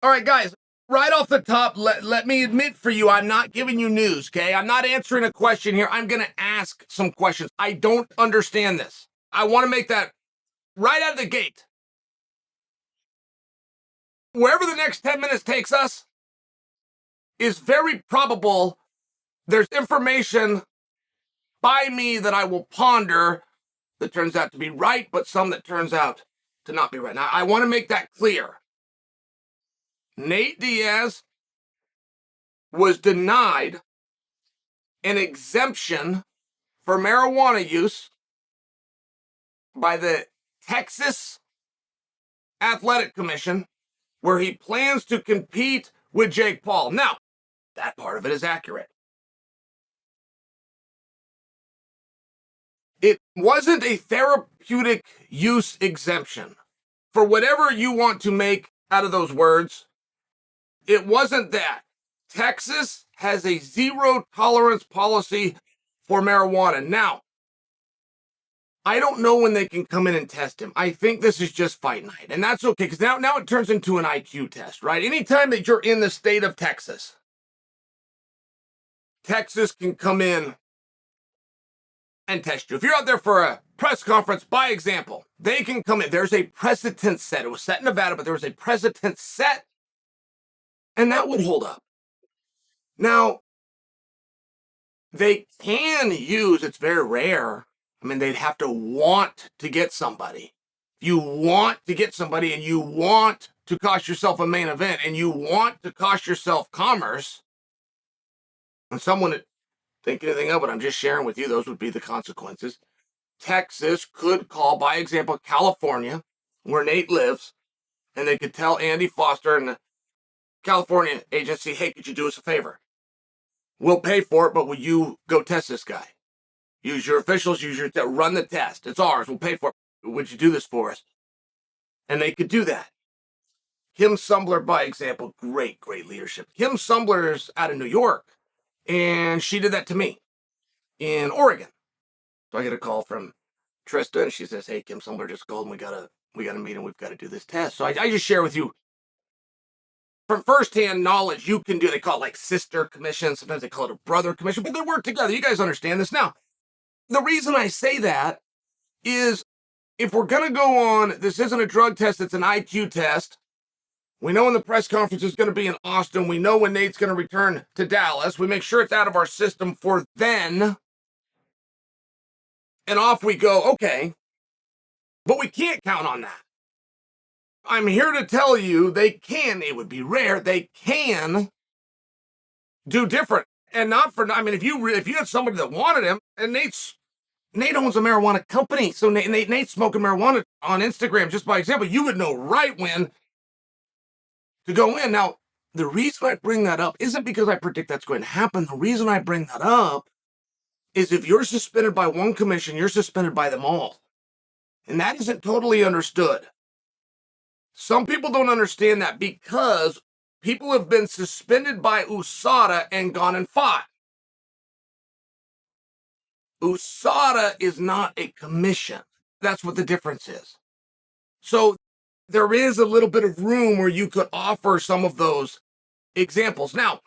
All right, guys, right off the top, let me admit for you, I'm not giving you news, okay? I'm not answering a question here. I'm going to ask some questions. I don't understand this. I want to make that right out of the gate. Wherever the next 10 minutes takes us is very probable there's information by me that I will ponder that turns out to be right, but some that turns out to not be right. Now, I want to make that clear. Nate Diaz was denied an exemption for marijuana use by the Texas Athletic Commission, where he plans to compete with Jake Paul. Now, that part of it is accurate. It wasn't a therapeutic use exemption. For whatever you want to make out of those words, it wasn't that. Texas has a zero tolerance policy for marijuana. Now, I don't know when they can come in and test him. I think this is just fight night, and that's okay, because now it turns into an IQ test, right? Anytime that you're in the state of Texas, Texas can come in and test you. If you're out there for a press conference, by example, they can come in. There's a precedent set. It was set in Nevada, but there was a precedent set, and that would hold up. Now, they can use, it's very rare, I mean, they'd have to want to get somebody. You want to get somebody, and you want to cost yourself a main event, and you want to cost yourself commerce, and someone that think anything of it, I'm just sharing with you, those would be the consequences. Texas could call, by example, California, where Nate lives, and they could tell Andy Foster and the California agency, hey, could you do us a favor? We'll pay for it, but will you go test this guy? Use your officials, run the test. It's ours. We'll pay for it. Would you do this for us? And they could do that. Kim Sumbler, by example, great leadership. Kim Sumbler's out of New York, and she did that to me in Oregon. So I get a call from Trista, and she says, hey, Kim Sumbler just called, and we got a meeting. We've got to do this test. So I just share with you from firsthand knowledge. You can do, they call it like sister commission. Sometimes they call it a brother commission, but they work together. You guys understand this now. The reason I say that is if we're going to go on, this isn't a drug test, it's an IQ test. We know when the press conference is going to be in Austin. We know when Nate's going to return to Dallas. We make sure it's out of our system for then. And off we go. Okay. But we can't count on that. I'm here to tell you they can, it would be rare, they can do different. And not for, I mean, if you had somebody that wanted him, and Nate owns a marijuana company, so Nate's smoking marijuana on Instagram, just by example, you would know right when to go in. Now, the reason I bring that up isn't because I predict that's going to happen. The reason I bring that up is if you're suspended by one commission, you're suspended by them all. And that isn't totally understood. Some people don't understand that because people have been suspended by USADA and gone and fought. USADA is not a commission. That's what the difference is. So there is a little bit of room where you could offer some of those examples. Now,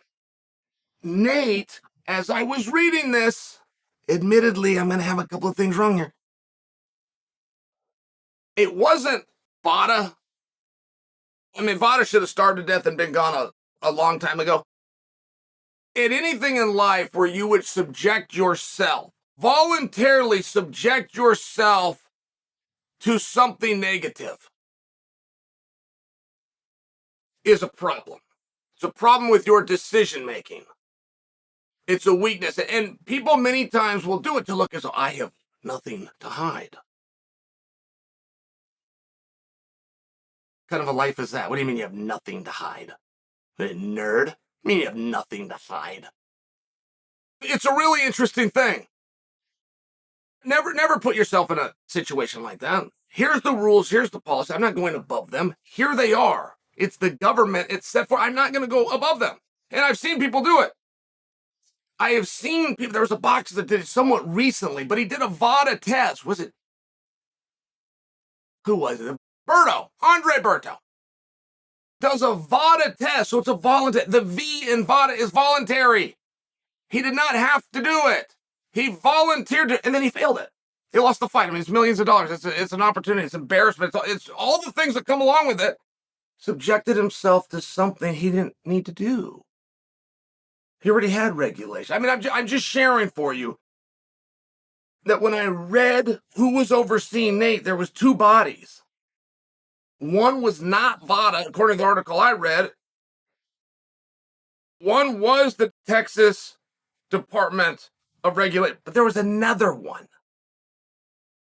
Nate, as I was reading this, admittedly, I'm going to have a couple of things wrong here. It wasn't VADA. I mean, VADA should have starved to death and been gone a long time ago. In anything in life where you would subject yourself, voluntarily subject yourself to something negative, is a problem. It's a problem with your decision making. It's a weakness. And people many times will do it to look as though I have nothing to hide. What kind of a life is that? What do you mean you have nothing to hide? Nerd? I mean you have nothing to hide. It's a really interesting thing. Never put yourself in a situation like that. Here's the rules. Here's the policy. I'm not going above them. Here they are. It's the government. It's set for. I'm not going to go above them. And I've seen people do it. I have seen people. There was a boxer that did it somewhat recently, but he did a VADA test. Was it? Who was it? Berto. Andre Berto. does a VADA test, so it's a voluntary. The V in VADA is voluntary. He did not have to do it. He volunteered to, and then he failed it. He lost the fight. I mean, it's millions of dollars. It's an opportunity. It's embarrassment. It's all the things that come along with it. Subjected himself to something he didn't need to do. He already had regulation. I mean, I'm just sharing for you that when I read who was overseeing Nate, there was two bodies. One was not VADA, according to the article I read. One was the Texas Department of Regulation, but there was another one.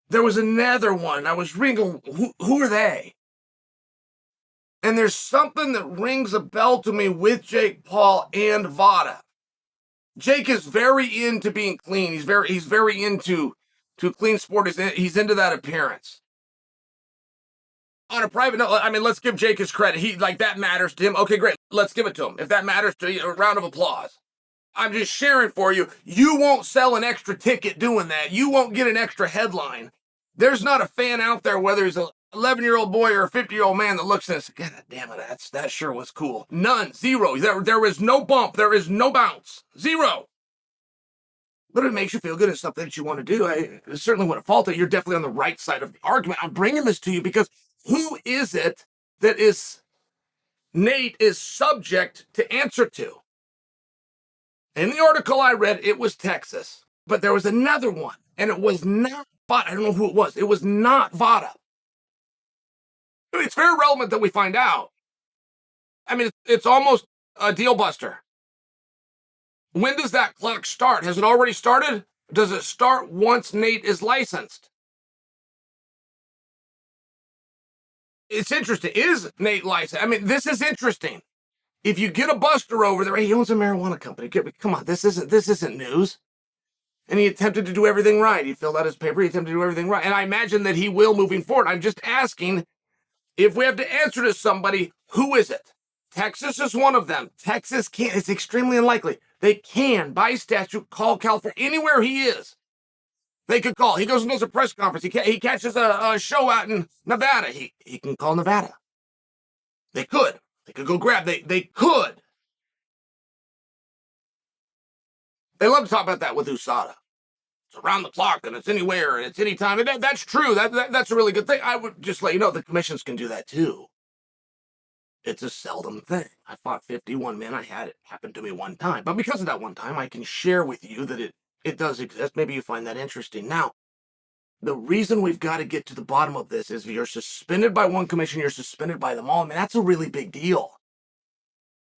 There was another one. I was reading, who are they? And there's something that rings a bell to me with Jake Paul and VADA. Jake is very into being clean. He's very into clean sport. He's into that appearance. On a private note, I mean, let's give Jake his credit. That matters to him. Okay, great. Let's give it to him. If that matters to you, a round of applause. I'm just sharing for you. You won't sell an extra ticket doing that. You won't get an extra headline. There's not a fan out there, whether he's an 11-year-old boy or a 50-year-old man, that looks and says, God damn it, that sure was cool. None. Zero. There is no bump. There is no bounce. Zero. But it makes you feel good. It's something that you want to do. I certainly wouldn't fault it. You're definitely on the right side of the argument. I'm bringing this to you because who is it that Nate is subject to answer to? In the article I read, it was Texas, but there was another one, and it was not VADA. I don't know who it was. It was not VADA. I mean, it's very relevant that we find out. I mean, it's almost a deal buster. When does that clock start? Has it already started? Does it start once Nate is licensed? It's interesting. Is Nate licensed? I mean, this is interesting. If you get a buster over there, he owns a marijuana company. Come on, this isn't news. And he attempted to do everything right. He filled out his paper. He attempted to do everything right. And I imagine that he will moving forward. I'm just asking, if we have to answer to somebody, who is it? Texas is one of them. Texas can't. It's extremely unlikely. They can, by statute, call California anywhere he is. They could call. He goes and does a press conference. He catches a show out in Nevada. He can call Nevada. They could. They could go grab. They could. They love to talk about that with USADA. It's around the clock and it's anywhere and it's anytime. And that's true. That's a really good thing. I would just let you know the commissions can do that too. It's a seldom thing. I fought 51 men. I had it happen to me one time. But because of that one time, I can share with you that it does exist. Maybe you find that interesting. Now, the reason we've got to get to the bottom of this is you're suspended by one commission, you're suspended by them all. I mean, that's a really big deal.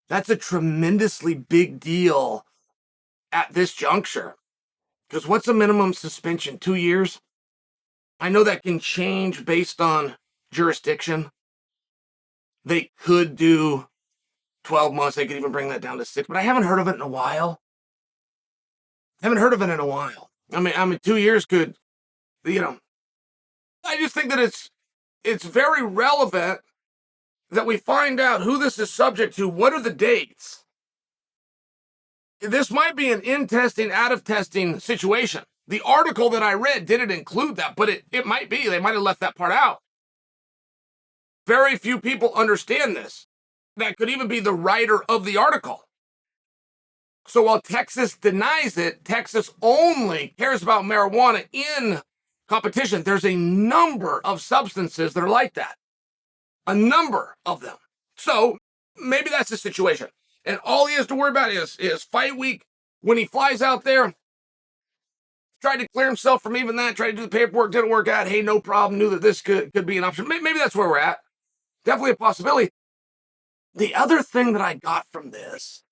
That's a tremendously big deal at this juncture. Because what's a minimum suspension? 2 years? I know that can change based on jurisdiction. They could do 12 months. They could even bring that down to 6. But I haven't heard of it in a while. I mean, 2 years could, I just think that it's very relevant that we find out who this is subject to. What are the dates? This might be an in-testing, out-of-testing situation. The article that I read didn't include that, but it might be. They might have left that part out. Very few people understand this. That could even be the writer of the article. So while Texas denies it, Texas only cares about marijuana in competition. There's a number of substances that are like that. A number of them. So maybe that's the situation. And all he has to worry about is fight week. When he flies out there, tried to clear himself from even that, tried to do the paperwork, didn't work out. Hey, no problem. Knew that this could be an option. Maybe that's where we're at. Definitely a possibility. The other thing that I got from this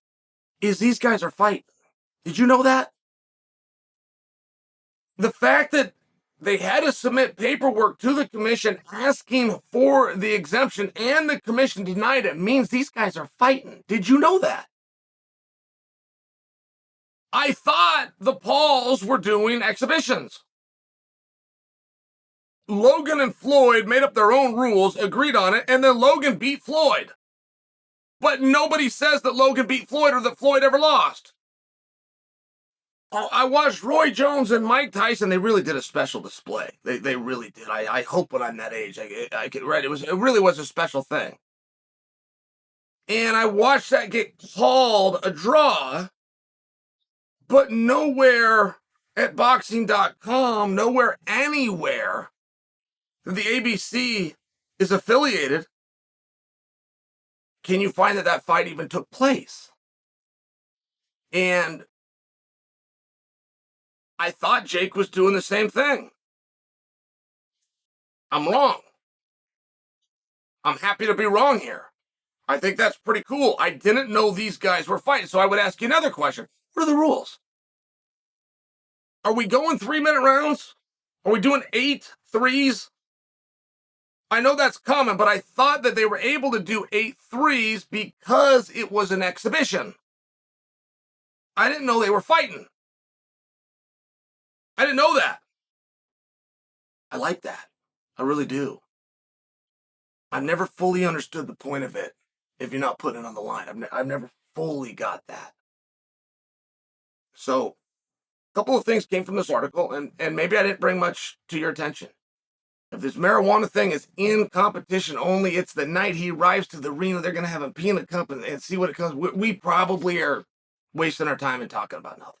is these guys are fighting. Did you know that? The fact that they had to submit paperwork to the commission asking for the exemption and the commission denied it means these guys are fighting. Did you know that? I thought the Pauls were doing exhibitions. Logan and Floyd made up their own rules, agreed on it, and then Logan beat Floyd. But nobody says that Logan beat Floyd or that Floyd ever lost. I watched Roy Jones and Mike Tyson. They really did a special display. They really did. I hope when I'm that age, I get right. It really was a special thing. And I watched that get called a draw, but nowhere at boxing.com, nowhere anywhere that the ABC is affiliated can you find that that fight even took place. And I thought Jake was doing the same thing. I'm wrong. I'm happy to be wrong here. I think that's pretty cool. I didn't know these guys were fighting, so I would ask you another question. What are the rules? Are we going 3-minute rounds? Are we doing 8 threes? I know that's common, but I thought that they were able to do 8 threes because it was an exhibition. I didn't know they were fighting. I didn't know that. I like that. I really do. I've never fully understood the point of it if you're not putting it on the line. I've never fully got that. So, a couple of things came from this article, and maybe I didn't bring much to your attention. If this marijuana thing is in competition only, it's the night he arrives to the arena, they're going to have him pee in the cup and see what it comes. We probably are wasting our time and talking about nothing.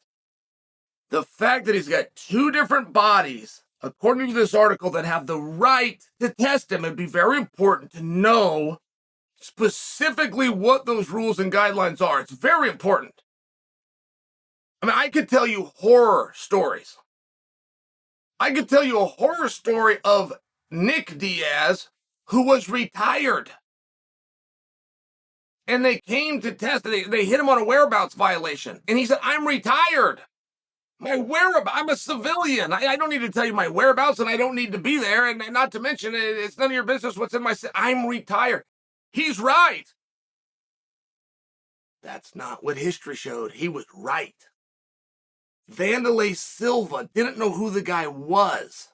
The fact that he's got 2 different bodies, according to this article, that have the right to test him, it'd be very important to know specifically what those rules and guidelines are. It's very important. I mean, I could tell you horror stories. I could tell you a horror story of Nate Diaz, who was retired. And they came to test, they hit him on a whereabouts violation. And he said, I'm retired. My whereabouts, I'm a civilian. I don't need to tell you my whereabouts, and I don't need to be there. And not to mention, it's none of your business what's in my, I'm retired. He's right. That's not what history showed. He was right. Vanderlei Silva didn't know who the guy was.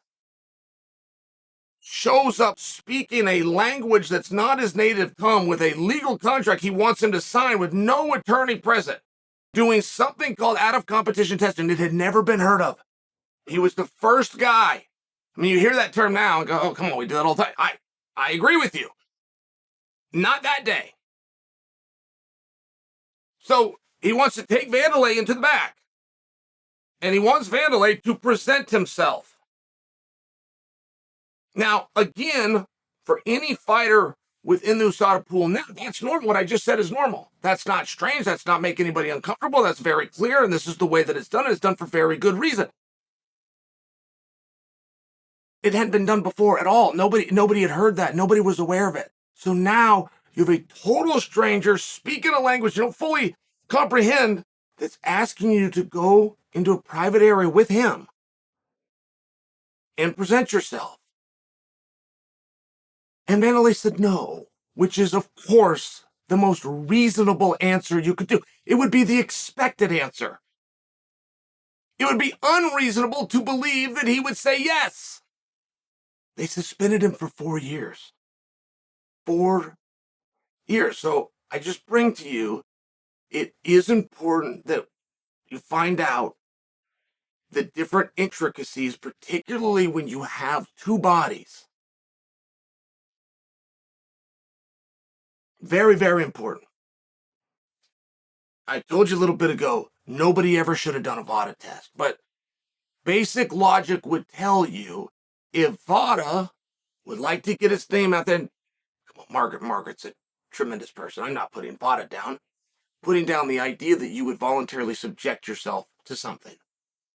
Shows up speaking a language that's not his native tongue with a legal contract he wants him to sign with no attorney present, doing something called out-of-competition testing that had never been heard of. He was the first guy. I mean, you hear that term now and go, oh, come on, we do that all the time. I agree with you. Not that day. So he wants to take Vanderlei into the back. And he wants Vanderlei to present himself. Now, again, for any fighter within the USADA pool now, that's normal. What I just said is normal. That's not strange. That's not make anybody uncomfortable. That's very clear, and this is the way that it's done. It's done for very good reason. It hadn't been done before at all. Nobody had heard that. Nobody was aware of it. So now you have a total stranger speaking a language you don't fully comprehend that's asking you to go into a private area with him and present yourself. And Vanderlei said no, which is, of course, the most reasonable answer you could do. It would be the expected answer. It would be unreasonable to believe that he would say yes. They suspended him for 4 years. 4 years. So I just bring to you, it is important that you find out the different intricacies, particularly when you have 2 bodies. Very, very important. I told you a little bit ago, nobody ever should have done a VADA test, but basic logic would tell you if VADA would like to get its name out there, come on, Margaret's a tremendous person. I'm not putting VADA down, putting down the idea that you would voluntarily subject yourself to something.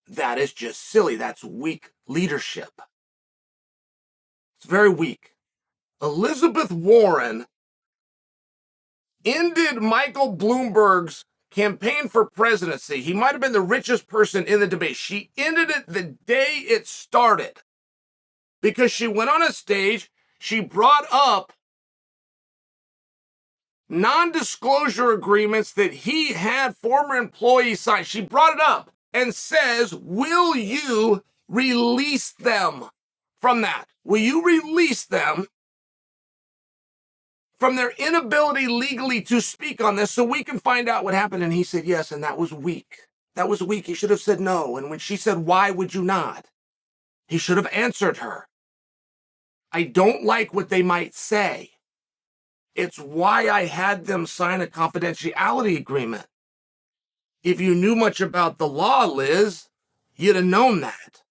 That is just silly. That's weak leadership. It's very weak. Elizabeth Warren ended Michael Bloomberg's campaign for presidency. He might have been the richest person in the debate. She ended it the day it started because she went on a stage, she brought up non-disclosure agreements that he had former employees sign. She brought it up and says, will you release them from that? Will you release them from their inability legally to speak on this so we can find out what happened? And he said yes, and that was weak. That was weak. He should have said no. And when she said, why would you not? He should have answered her. I don't like what they might say. It's why I had them sign a confidentiality agreement. If you knew much about the law, Liz, you'd have known that.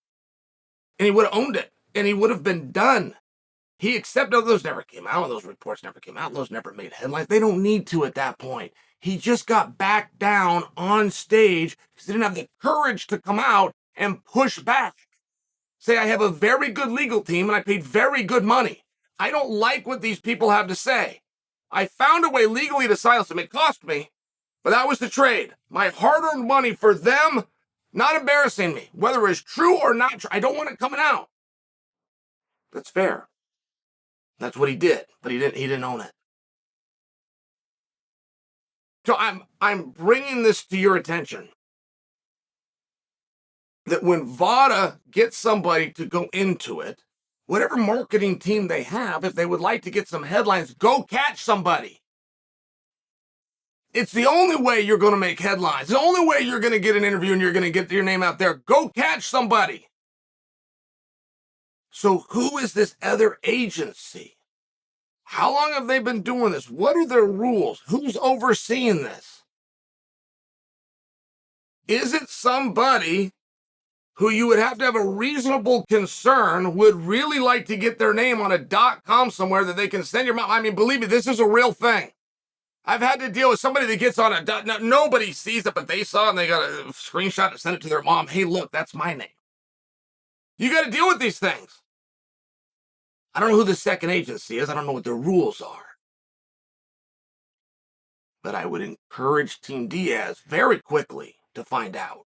And he would have owned it. And he would have been done. He accepted those never came out. Those reports never came out. Those never made headlines. They don't need to at that point. He just got back down on stage because he didn't have the courage to come out and push back. Say, I have a very good legal team and I paid very good money. I don't like what these people have to say. I found a way legally to silence them. It cost me, but that was the trade. My hard-earned money for them, not embarrassing me. Whether it's true or not true, I don't want it coming out. That's fair. That's what he did, but he didn't own it. So I'm bringing this to your attention that when VADA gets somebody to go into it, whatever marketing team they have, if they would like to get some headlines, go catch somebody. It's the only way you're going to make headlines. The only way you're going to get an interview and you're going to get your name out there. Go catch somebody. So who is this other agency? How long have they been doing this? What are their rules? Who's overseeing this? Is it somebody who you would have to have a reasonable concern would really like to get their name on a .com somewhere that they can send your mom? I mean, believe me, this is a real thing. I've had to deal with somebody that gets on a .com. Nobody sees it, but they saw it and they got a screenshot and sent it to their mom. Hey, look, that's my name. You got to deal with these things. I don't know who the second agency is. I don't know what their rules are. But I would encourage Team Diaz very quickly to find out.